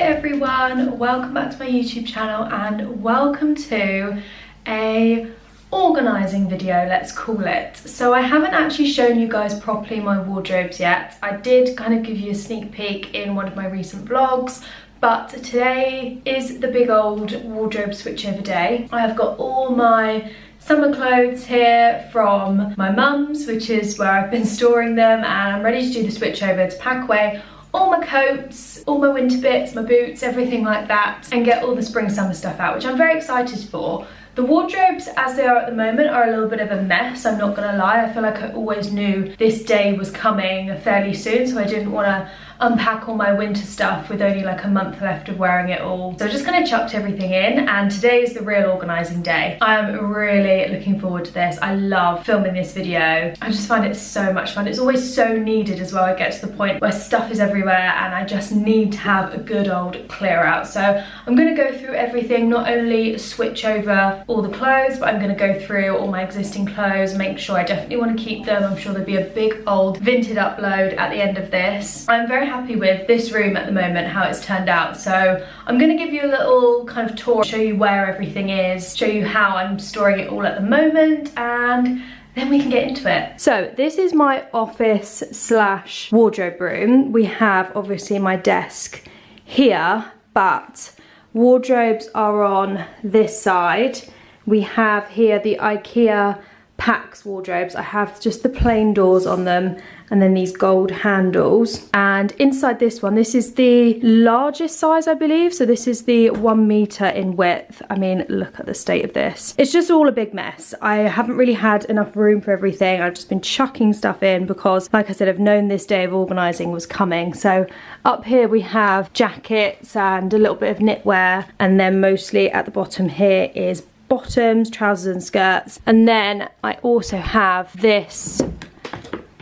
everyone, welcome back to my YouTube channel and welcome to a organising video, let's call it. So I haven't actually shown you guys properly my wardrobes yet. I did kind of give you a sneak peek in one of my recent vlogs, but today is the big old wardrobe switchover day. I have got all my summer clothes here from my mum's, which is where I've been storing them, and I'm ready to do the switchover to pack away all my coats, all my winter bits, my boots, everything like that, and get all the spring summer stuff out, which I'm very excited for. The wardrobes as they are at the moment are a little bit of a mess, I'm not gonna lie. I feel like I always knew this day was coming fairly soon, so I didn't want to unpack all my winter stuff with only like a month left of wearing it all. So I just kind of chucked everything in, and today is the real organising day. I'm really looking forward to this. I love filming this video. I just find it so much fun. It's always so needed as well. I get to the point where stuff is everywhere and I just need to have a good old clear out. So I'm going to go through everything, not only switch over all the clothes, but I'm going to go through all my existing clothes, make sure I definitely want to keep them. I'm sure there'll be a big old Vinted upload at the end of this. I'm very happy with this room at the moment, how it's turned out. So I'm going to give you a little kind of tour, show you where everything is, show you how I'm storing it all at the moment, and then we can get into it. So this is my office slash wardrobe room. We have obviously my desk here, but wardrobes are on this side. We have here the IKEA Pax wardrobes. I have just the plain doors on them and then these gold handles. And inside this one, this is the largest size, I believe. So this is the 1 meter in width. I mean, look at the state of this. It's just all a big mess. I haven't really had enough room for everything. I've just been chucking stuff in because, like I said, I've known this day of organising was coming. So up here we have jackets and a little bit of knitwear. And then mostly at the bottom here is bottoms, trousers and skirts. And then I also have this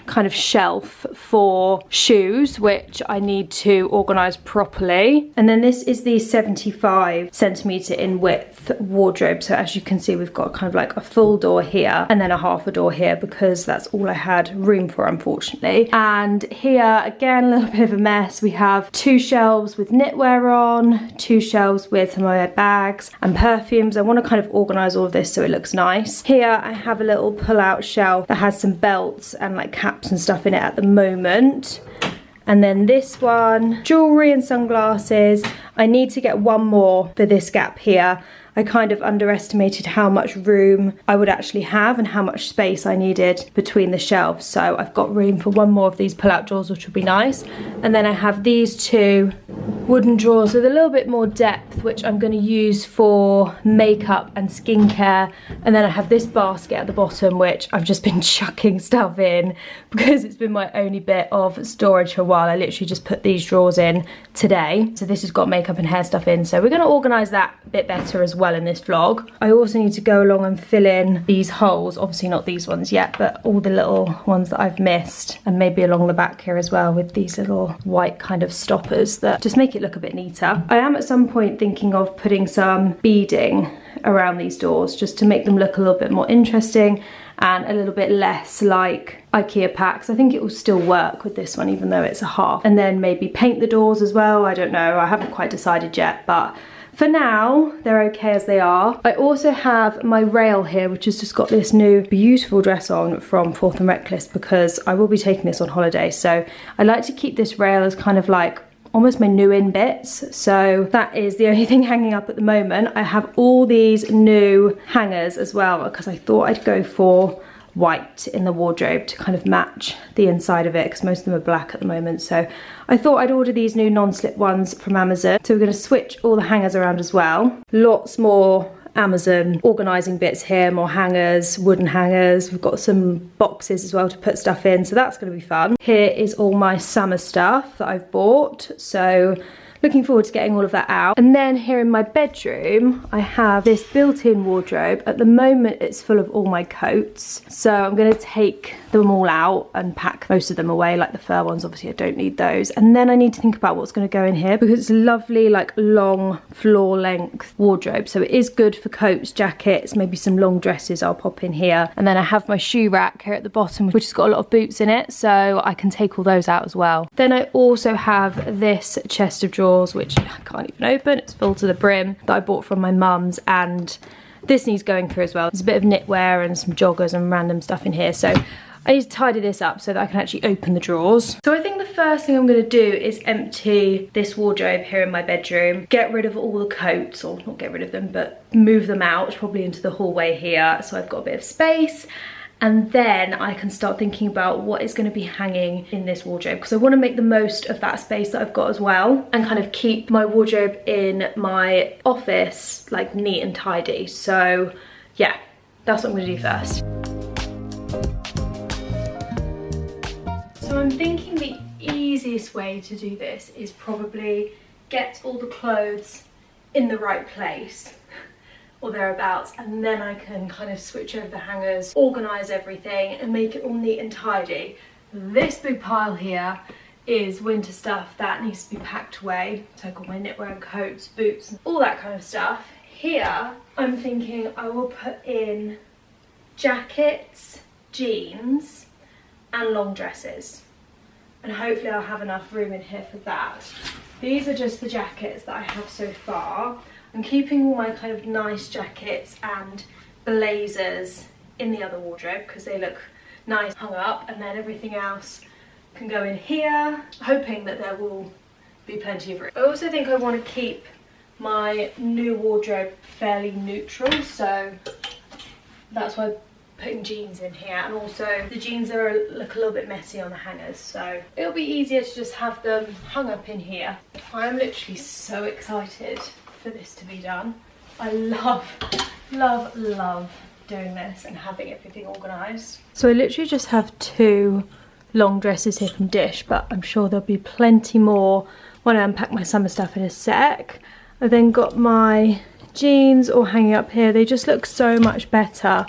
kind of shelf for shoes, which I need to organise properly. And then this is the 75 centimetre in width wardrobe. So as you can see, we've got kind of like a full door here and then a half a door here because that's all I had room for, unfortunately. And here, again, a little bit of a mess. We have 2 shelves with knitwear on, 2 shelves with some of my bags and perfumes. I want to kind of organise all of this so it looks nice. Here I have a little pull-out shelf that has some belts and like caps and stuff in it at the moment. And then this one, jewellery and sunglasses. I need to get one more for this gap here. I kind of underestimated how much room I would actually have and how much space I needed between the shelves. So I've got room for one more of these pull-out drawers, which will be nice. And then I have these 2 wooden drawers with a little bit more depth, which I'm going to use for makeup and skincare. And then I have this basket at the bottom, which I've just been chucking stuff in because it's been my only bit of storage for a while. I literally just put these drawers in today. So this has got makeup and hair stuff in. So we're going to organise that a bit better as well in this vlog. I also need to go along and fill in these holes, obviously not these ones yet, but all the little ones that I've missed, and maybe along the back here as well with these little white kind of stoppers that just make it look a bit neater. I am at some point thinking of putting some beading around these doors just to make them look a little bit more interesting and a little bit less like IKEA Pax. I think it will still work with this one even though it's a half. And then maybe paint the doors as well, I don't know, I haven't quite decided yet, but for now, they're okay as they are. I also have my rail here, which has just got this new beautiful dress on from Fourth and Reckless because I will be taking this on holiday. So I like to keep this rail as kind of like almost my new in bits. So that is the only thing hanging up at the moment. I have all these new hangers as well because I thought I'd go for white in the wardrobe to kind of match the inside of it because most of them are black at the moment. So I thought I'd order these new non-slip ones from Amazon. So we're going to switch all the hangers around as well. Lots more Amazon organising bits here, more hangers, wooden hangers. We've got some boxes as well to put stuff in, so that's going to be fun. Here is all my summer stuff that I've bought. So looking forward to getting all of that out. And then here in my bedroom, I have this built-in wardrobe. At the moment, it's full of all my coats. So I'm gonna take them all out and pack most of them away, like the fur ones, obviously I don't need those. And then I need to think about what's gonna go in here because it's a lovely, like long floor length wardrobe. So it is good for coats, jackets, maybe some long dresses I'll pop in here. And then I have my shoe rack here at the bottom, which has got a lot of boots in it. So I can take all those out as well. Then I also have this chest of drawers drawers, which I can't even open. It's full to the brim, that I bought from my mum's, and this needs going through as well. There's a bit of knitwear and some joggers and random stuff in here, so I need to tidy this up so that I can actually open the drawers. So I think the first thing I'm going to do is empty this wardrobe here in my bedroom, get rid of all the coats, or not get rid of them, but move them out, probably into the hallway here, so I've got a bit of space. And then I can start thinking about what is going to be hanging in this wardrobe, because I want to make the most of that space that I've got as well, and kind of keep my wardrobe in my office like neat and tidy. So yeah, that's what I'm going to do first. So I'm thinking the easiest way to do this is probably get all the clothes in the right place or thereabouts, and then I can kind of switch over the hangers, organise everything and make it all neat and tidy. This big pile here is winter stuff that needs to be packed away. So I've got my knitwear and coats, boots, and all that kind of stuff. Here I'm thinking I will put in jackets, jeans and long dresses, and hopefully I'll have enough room in here for that. These are just the jackets that I have so far. I'm keeping all my kind of nice jackets and blazers in the other wardrobe because they look nice hung up, and then everything else can go in here, hoping that there will be plenty of room. I also think I want to keep my new wardrobe fairly neutral, so that's why I'm putting jeans in here, and also the jeans look a little bit messy on the hangers, so it'll be easier to just have them hung up in here. I'm literally so excited for this to be done. I love doing this and having everything organised. So I literally just have 2 long dresses here from Dish, but I'm sure there'll be plenty more when I unpack my summer stuff in a sec. I then got my jeans all hanging up here. They just look so much better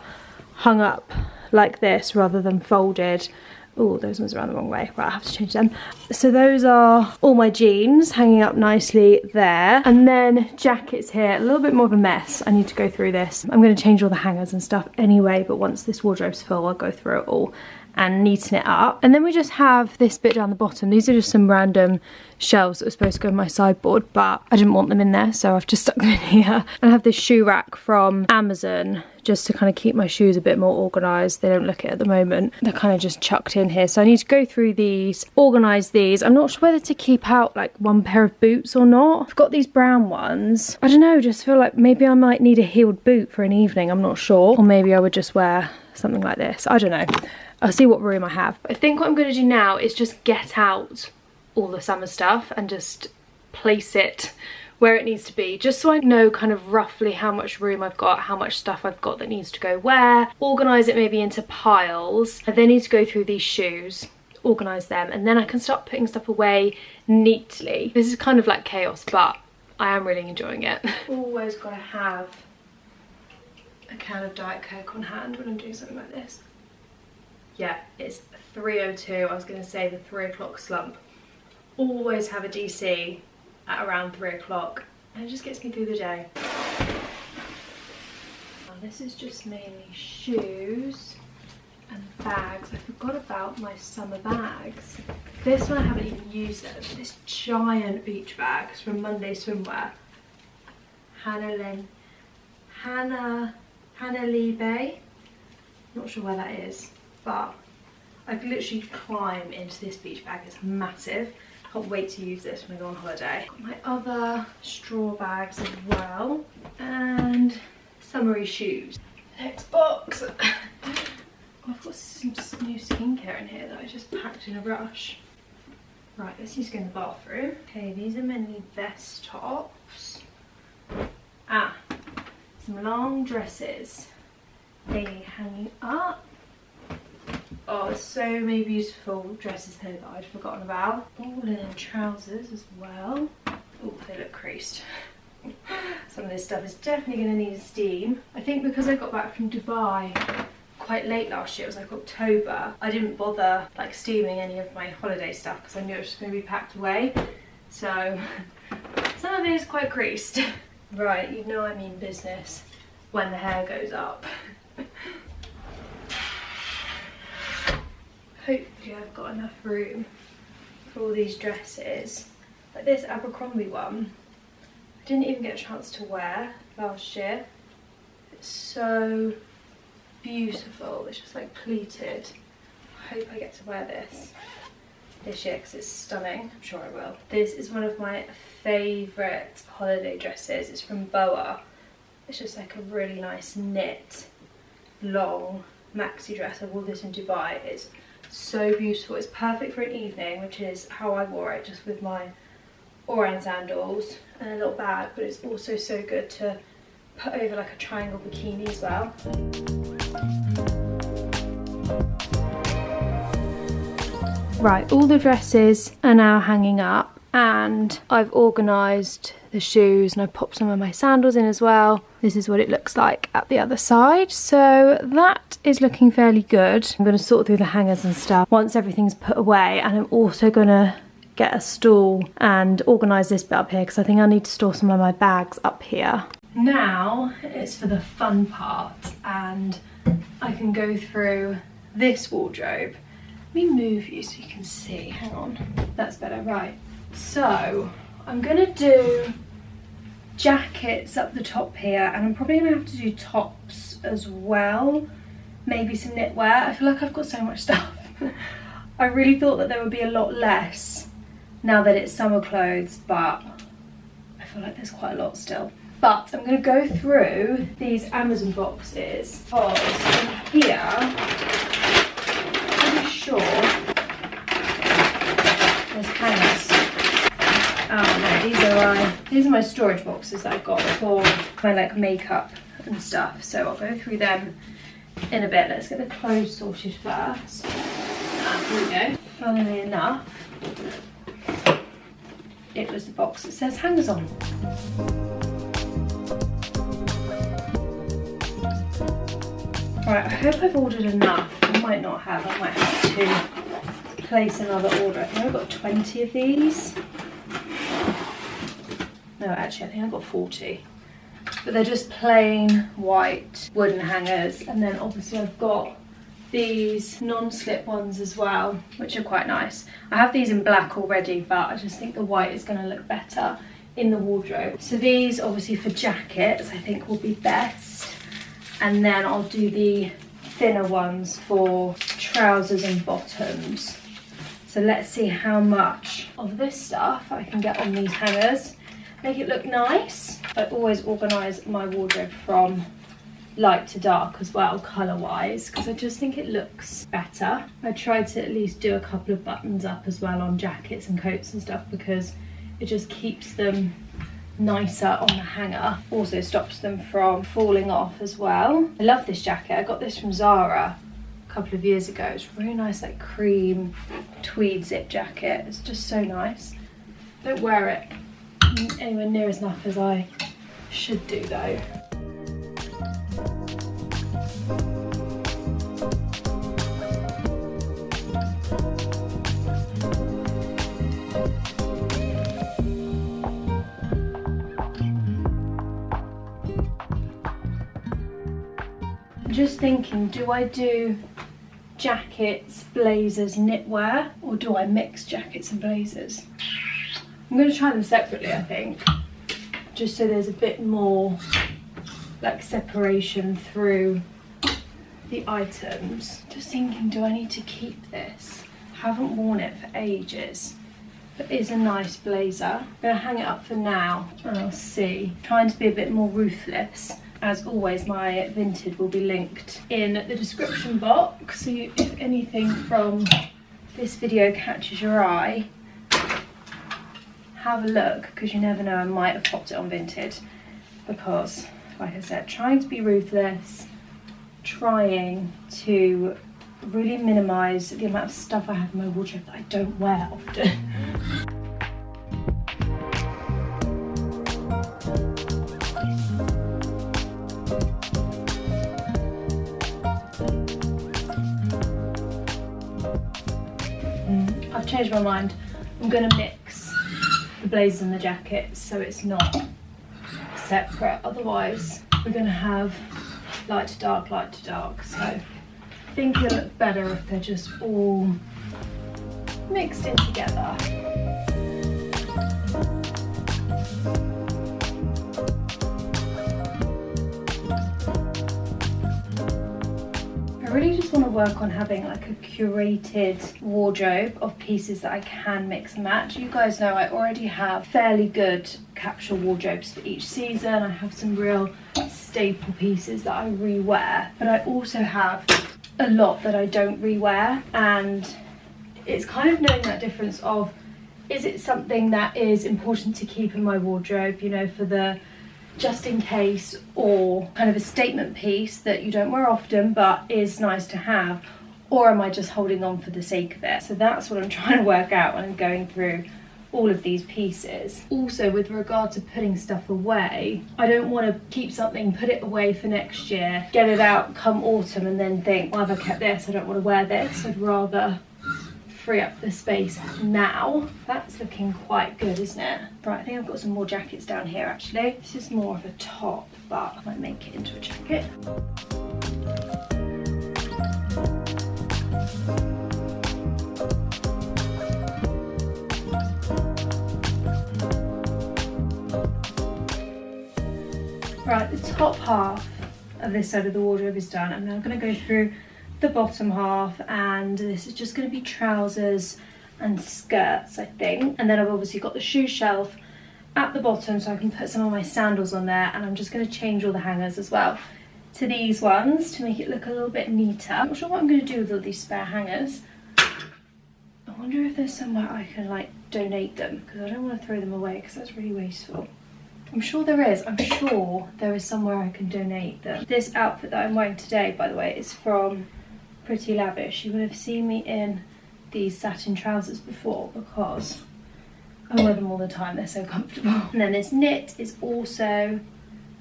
hung up like this rather than folded. Oh, those ones are around the wrong way. Right, I have to change them. So those are all my jeans hanging up nicely there. And then jackets here, a little bit more of a mess. I need to go through this. I'm going to change all the hangers and stuff anyway, but once this wardrobe's full, I'll go through it all and neaten it up. And then we just have this bit down the bottom. These are just some random shelves that were supposed to go in my sideboard, but I didn't want them in there, so I've just stuck them in here. And I have this shoe rack from Amazon just to kind of keep my shoes a bit more organised. They don't look it at the moment. They're kind of just chucked in here. So I need to go through these, organise these. I'm not sure whether to keep out like one pair of boots or not. I've got these brown ones. I don't know, just feel like maybe I might need a heeled boot for an evening. I'm not sure. Or maybe I would just wear something like this. I don't know. I'll see what room I have. But I think what I'm going to do now is just get out all the summer stuff and just place it where it needs to be, just so I know kind of roughly how much room I've got, how much stuff I've got that needs to go where, organise it maybe into piles. I then need to go through these shoes, organise them, and then I can start putting stuff away neatly. This is kind of like chaos, but I am really enjoying it. Always got to have a can of Diet Coke on hand when I'm doing something like this. Yeah, it's 3:02. I was going to say the 3 o'clock slump. Always have a DC at around 3 o'clock, and it just gets me through the day. Now, this is just mainly shoes and bags. I forgot about my summer bags. This one I haven't even used it. This giant beach bag is from Monday Swimwear. Hannah Liebe. Not sure where that is, but I could literally climb into this beach bag. It's massive. Can't wait to use this when I go on holiday. Got my other straw bags as well, and summery shoes. Next box. I've got some new skincare in here that I just packed in a rush. Right, let's just go in the bathroom. Okay, these are my new vest tops. Some long dresses. They need hanging up. Oh, there's so many beautiful dresses here that I'd forgotten about. All linen trousers as well. Oh, they look creased. Some of this stuff is definitely going to need a steam. I think because I got back from Dubai quite late last year, it was like October, I didn't bother like steaming any of my holiday stuff because I knew it was just going to be packed away. So some of it is quite creased. Right, you know I mean business when the hair goes up. Hopefully I've got enough room for all these dresses Like this Abercrombie one, I didn't even get a chance to wear last year. It's so beautiful. It's just like pleated. I hope I get to wear this year because it's stunning. I'm sure I will. This is one of my favourite holiday dresses. It's from Boa. It's just like a really nice knit, long maxi dress. I wore this in Dubai. It's so beautiful. It's perfect for an evening, which is how I wore it, just with my Oran sandals and a little bag, but it's also so good to put over like a triangle bikini as well. Right, all the dresses are now hanging up and I've organised the shoes and I popped some of my sandals in as well. This is what it looks like at the other side. So that is looking fairly good. I'm going to sort through the hangers and stuff once everything's put away, and I'm also going to get a stool and organise this bit up here because I think I need to store some of my bags up here. Now it's for the fun part, and I can go through this wardrobe. Let me move you so you can see. Hang on, that's better. Right, so I'm gonna do jackets up the top here, and I'm probably gonna have to do tops as well, maybe some knitwear. I feel like I've got so much stuff. I really thought that there would be a lot less now that it's summer clothes, but I feel like there's quite a lot still. But I'm going to go through these Amazon boxes because in here, I'm pretty sure there's hangers. Oh no, these are my storage boxes that I've got for my like makeup and stuff. So I'll go through them in a bit. Let's get the clothes sorted first. Here we go. Funnily enough, it was the box that says hangers on. Right, I hope I've ordered enough. I might not have. I might have to place another order. I think I've got 20 of these. No, actually, I think I've got 40. But they're just plain white wooden hangers. And then obviously I've got these non-slip ones as well, which are quite nice. I have these in black already, but I just think the white is going to look better in the wardrobe. So these, obviously for jackets, I think will be best. And then I'll do the thinner ones for trousers and bottoms. So let's see how much of this stuff I can get on these hangers. Make it look nice. I always organise my wardrobe from light to dark as well, colour wise, because I just think it looks better. I tried to at least do a couple of buttons up as well on jackets and coats and stuff because it just keeps them nicer on the hanger. Also stops them from falling off as well. I love this jacket. I got this from Zara a couple of years ago. It's really nice, like cream tweed zip jacket. It's just so nice. Don't wear it anywhere near as enough as I should do though. Just thinking, do I do jackets, blazers, knitwear, or do I mix jackets and blazers? I'm going to try them separately, I think, just so there's a bit more like separation through the items. Just thinking, do I need to keep this? Haven't worn it for ages, but it's a nice blazer. I'm going to hang it up for now and I'll see. Trying to be a bit more ruthless. As always, my Vinted will be linked in the description box, so if anything from this video catches your eye, have a look, because you never know, I might have popped it on Vinted, because, like I said, trying to be ruthless, trying to really minimise the amount of stuff I have in my wardrobe that I don't wear often. I've changed my mind. I'm going to mix the blazers and the jackets so it's not separate. Otherwise, we're going to have light to dark, light to dark. So I think it'll look better if they're just all mixed in together. I really just want to work on having like a curated wardrobe of pieces that I can mix and match. You guys know I already have fairly good capsule wardrobes for each season. I have some real staple pieces that I rewear, but I also have a lot that I don't rewear, and it's kind of knowing that difference of, is it something that is important to keep in my wardrobe, you know, for the just in case, or kind of a statement piece that you don't wear often but is nice to have, or am I just holding on for the sake of it? So that's what I'm trying to work out when I'm going through all of these pieces. Also, with regard to putting stuff away, I don't want to keep something, put it away for next year, get it out come autumn and then think, why have I kept this? I don't want to wear this. I'd rather free up the space now. That's looking quite good, isn't it? Right, I think I've got some more jackets down here actually. This is more of a top, but I might make it into a jacket. Right, the top half of this side of the wardrobe is done. I'm now going to go through the bottom half, and this is just going to be trousers and skirts, I think. And then I've obviously got the shoe shelf at the bottom so I can put some of my sandals on there, and I'm just going to change all the hangers as well to these ones to make it look a little bit neater. I'm not sure what I'm going to do with all these spare hangers. I wonder if there's somewhere I can like donate them, because I don't want to throw them away because that's really wasteful. I'm sure there is. I'm sure there is somewhere I can donate them. This outfit that I'm wearing today, by the way, is from Pretty Lavish. You would have seen me in these satin trousers before because I wear them all the time. They're so comfortable. And then this knit is also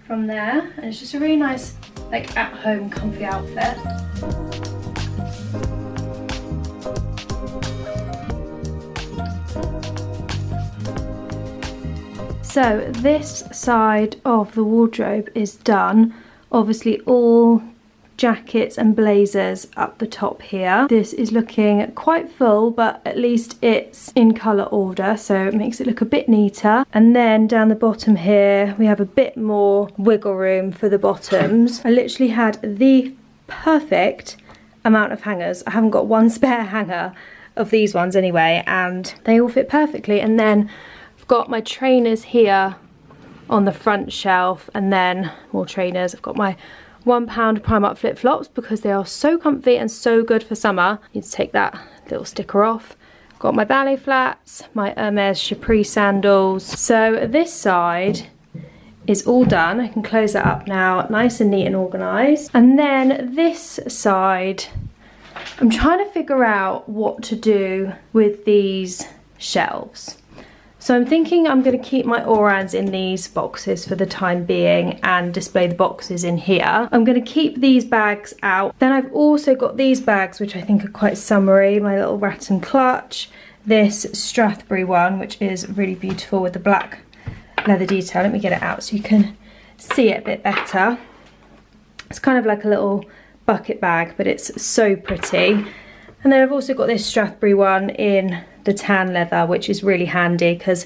from there, and it's just a really nice, like, at-home comfy outfit. So this side of the wardrobe is done. Obviously all jackets and blazers up the top here. This is looking quite full, but at least it's in colour order, so it makes it look a bit neater. And then down the bottom here we have a bit more wiggle room for the bottoms. I literally had the perfect amount of hangers. I haven't got one spare hanger of these ones anyway, and they all fit perfectly. And then I've got my trainers here on the front shelf, and then more trainers. I've got my £1 Primark flip-flops because they are so comfy and so good for summer. Need to take that little sticker off. I've got my ballet flats, my Hermes Capri sandals. So this side is all done. I can close that up now, nice and neat and organised. And then this side, I'm trying to figure out what to do with these shelves. So I'm thinking I'm going to keep my orans in these boxes for the time being and display the boxes in here. I'm going to keep these bags out. Then I've also got these bags which I think are quite summery. My little rattan clutch, this Strathbury one which is really beautiful with the black leather detail. Let me get it out so you can see it a bit better. It's kind of like a little bucket bag, but it's so pretty. And then I've also got this Strathbury one in the tan leather, which is really handy because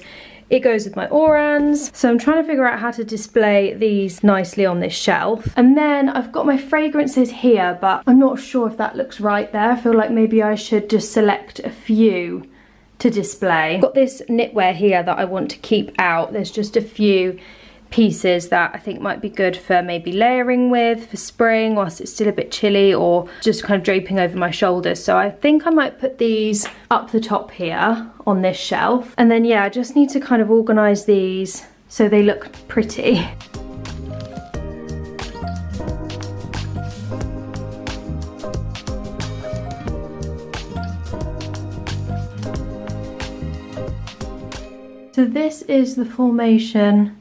it goes with my orans. So I'm trying to figure out how to display these nicely on this shelf. And then I've got my fragrances here, but I'm not sure if that looks right there. I feel like maybe I should just select a few to display. I've got this knitwear here that I want to keep out. There's just a few pieces that I think might be good for maybe layering with for spring whilst it's still a bit chilly, or just kind of draping over my shoulders. So I think I might put these up the top here on this shelf. And then yeah, I just need to kind of organise these so they look pretty. So this is the formation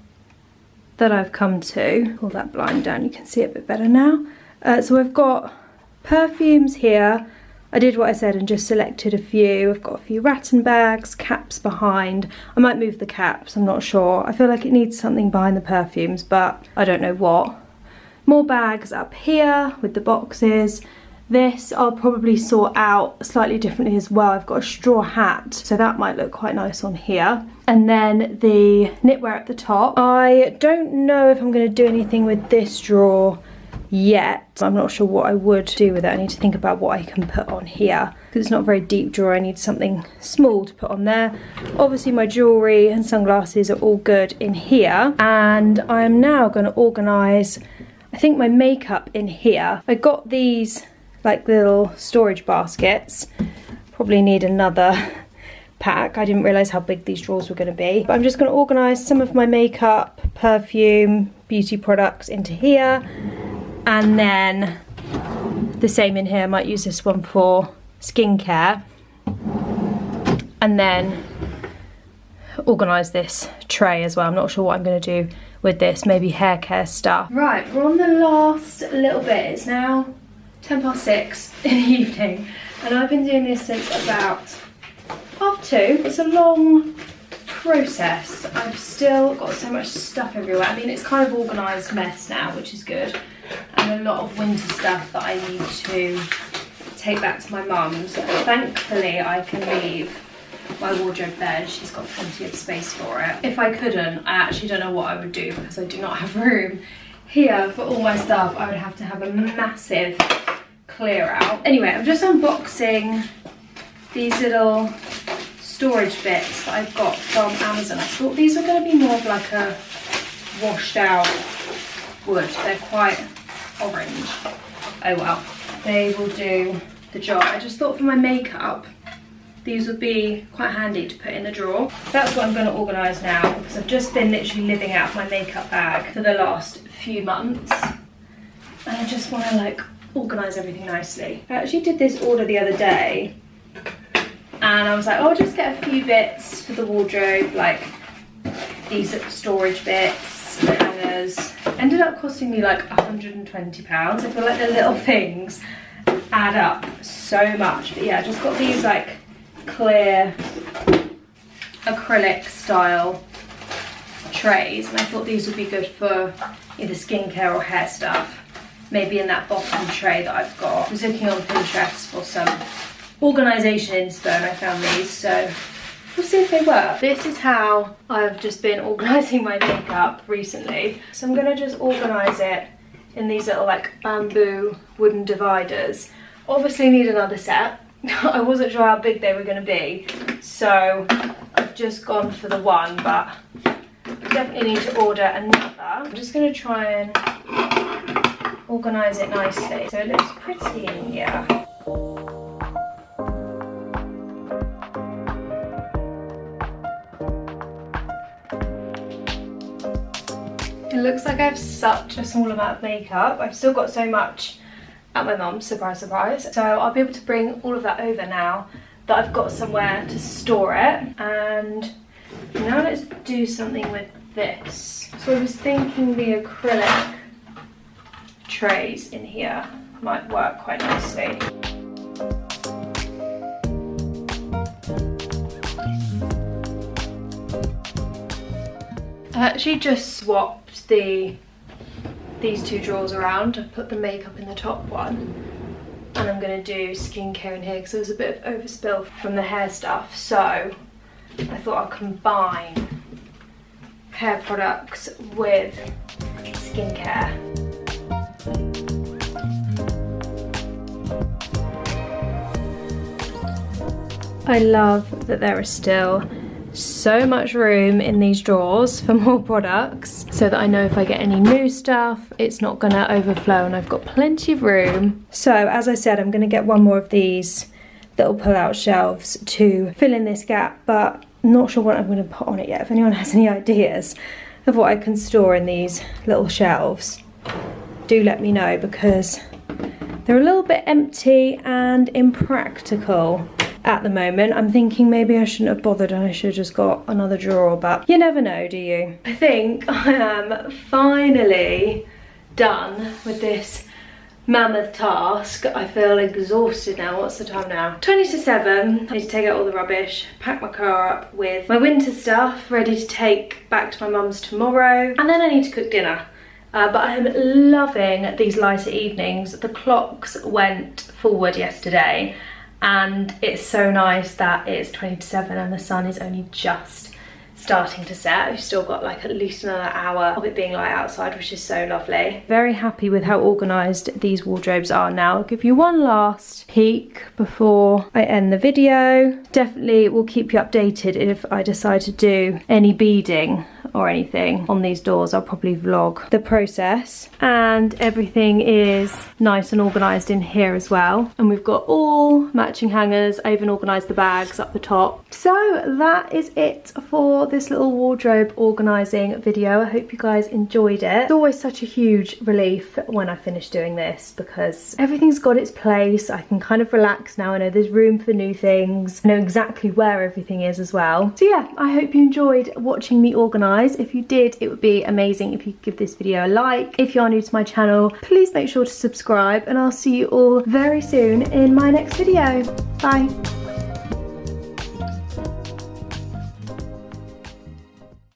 that I've come to. Pull that blind down, you can see it a bit better now. So I've got perfumes here. I did what I said and just selected a few. I've got a few rattan bags, caps behind. I might move the caps, I'm not sure. I feel like it needs something behind the perfumes, but I don't know what. More bags up here with the boxes. This I'll probably sort out slightly differently as well. I've got a straw hat, so that might look quite nice on here. And then the knitwear at the top. I don't know if I'm going to do anything with this drawer yet. I'm not sure what I would do with it. I need to think about what I can put on here, because it's not a very deep drawer. I need something small to put on there. Obviously my jewellery and sunglasses are all good in here, and I am now going to organise, I think, my makeup in here. I got these like little storage baskets. Probably need another pack. I didn't realise how big these drawers were going to be. But I'm just going to organise some of my makeup, perfume, beauty products into here, and then the same in here. I might use this one for skincare, and then organise this tray as well. I'm not sure what I'm going to do with this, maybe hair care stuff. Right, we're on the last little bit. It's now 6:10 in the evening, and I've been doing this since about 2:30. It's a long process. I've still got so much stuff everywhere. I mean, it's kind of organised mess now, which is good, and a lot of winter stuff that I need to take back to my mum's. Thankfully, I can leave my wardrobe there. She's got plenty of space for it. If I couldn't, I actually don't know what I would do, because I do not have room here for all my stuff. I would have to have a massive clear out. Anyway, I'm just unboxing these little storage bits that I've got from Amazon. I thought these were going to be more of like a washed out wood. They're quite orange. Oh well, they will do the job. I just thought for my makeup these would be quite handy to put in the drawer. That's what I'm going to organise now, because I've just been literally living out my makeup bag for the last few months, and I just want to like organise everything nicely. I actually did this order the other day, and I was like, oh, I'll just get a few bits for the wardrobe, like these storage bits, hangers. Ended up costing me like £120. I feel like the little things add up so much. But yeah, I just got these like clear acrylic style trays, and I thought these would be good for either skincare or hair stuff. Maybe in that bottom tray that I've got. I was looking on Pinterest for some organisation inspo, and I found these, so we'll see if they work. This is how I've just been organising my makeup recently. So I'm going to just organise it in these little like bamboo wooden dividers. Obviously need another set. I wasn't sure how big they were going to be, so I've just gone for the one, but I definitely need to order another. I'm just going to try and organise it nicely so it looks pretty in here. It looks like I have such a small amount of makeup. I've still got so much at my mum's, surprise surprise, so I'll be able to bring all of that over now that I've got somewhere to store it. And now let's do something with this. So I was thinking the acrylic trays in here might work quite nicely. I actually just swapped these two drawers around. I've put the makeup in the top one, and I'm going to do skincare in here because there was a bit of overspill from the hair stuff, so I thought I'll combine hair products with skincare. I love that there is still so much room in these drawers for more products, so that I know if I get any new stuff it's not gonna overflow, and I've got plenty of room. So as I said, I'm gonna get one more of these little pull-out shelves to fill in this gap, but I'm not sure what I'm gonna put on it yet. If anyone has any ideas of what I can store in these little shelves, do let me know, because they're a little bit empty and impractical at the moment. I'm thinking maybe I shouldn't have bothered and I should have just got another drawer, but you never know, do you? I think I am finally done with this mammoth task. I feel exhausted now. What's the time now? 20 to 7. I need to take out all the rubbish, pack my car up with my winter stuff ready to take back to my mum's tomorrow, and then I need to cook dinner. But I am loving these lighter evenings. The clocks went forward yesterday, and it's so nice that it's 20 to 7 and the sun is only just starting to set. We've still got like at least another hour of it being light outside, which is so lovely. Very happy with how organised these wardrobes are now. I'll give you one last peek before I end the video. Definitely will keep you updated if I decide to do any beading or anything on these doors. I'll probably vlog the process. And everything is nice and organised in here as well. And we've got all matching hangers. I even organised the bags up the top. So that is it for this little wardrobe organising video. I hope you guys enjoyed it. It's always such a huge relief when I finish doing this because everything's got its place. I can kind of relax now. I know there's room for new things. I know exactly where everything is as well. So yeah, I hope you enjoyed watching me organise. If you did, it would be amazing if you could give this video a like. If you are new to my channel, please make sure to subscribe, and I'll see you all very soon in my next video. Bye.